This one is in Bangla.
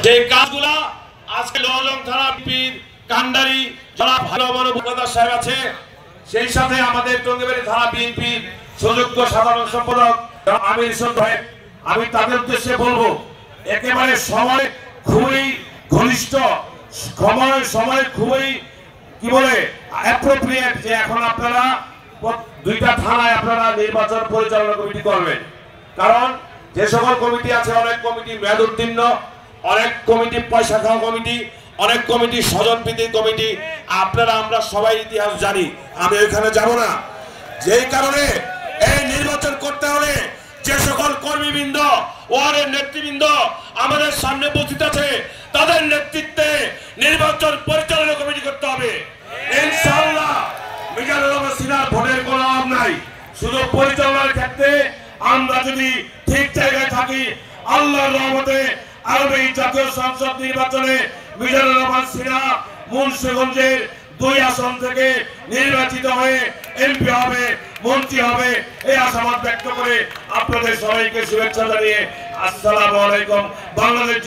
যে কাজগুলা আজকে লোহজং থানা পীর কান্ডারি যারা ভালো বড় বুকাদার সাহেব আছে, সেই সাথে আমাদের টঙ্গিবাড়ি থানা বিএনপির সুযোগ্য সাধারণ সম্পাদক আমির সাহেব, আমি তাদের উদ্দেশ্যে বলবো একেবারে সময় খুবই ঘনিষ্ঠ, সময় খুবই কি বলে অ্যাপ্রোপ্রিয়েট যে এখন আপনারা দুইটা থানায় আপনারা নির্বাচন পরিচালনা কমিটি করবেন। কারণ যে সকল কমিটি আছে, অনেক কমিটি মেয়াদ উত্তীর্ণ, অনেক কমিটি পয়সা খাওয়া কমিটি, অনেক কমিটি স্বজনপ্রীতি কমিটি, আপনারা আমরা সবাই ইতিহাস জানি, আমি ওইখানে যাব না। যেই কারণে এই নির্বাচন করতে হলে যে সকল কর্মীবৃন্দ, ওয়ার্ডের নেতৃবৃন্দ আমাদের সামনে উপস্থিত আছে, তাদের নেতৃত্বে নির্বাচন পরিচালনা কমিটি করতে হবে ইনশাআল্লাহ। মিজানুর রহমান সিনহার ভোটের কোনো অভাব নাই, শুধু পরিচালনার ক্ষেত্রে আমরা যদি ঠিক জায়গায় থাকি, আল্লাহর রহমতে আগামী জাতীয় সংসদ নির্বাচনে মিজানুর রহমান সিনহা মুন্সিগঞ্জের 2 আসন থেকে নির্বাচিত হয়ে এমপি হবে, মন্ত্রী হবে, এই আশাবাদ ব্যক্ত করে আপনাদের সবাইকে শুভেচ্ছা জানিয়ে আসসালামু আলাইকুম। বাংলাদেশ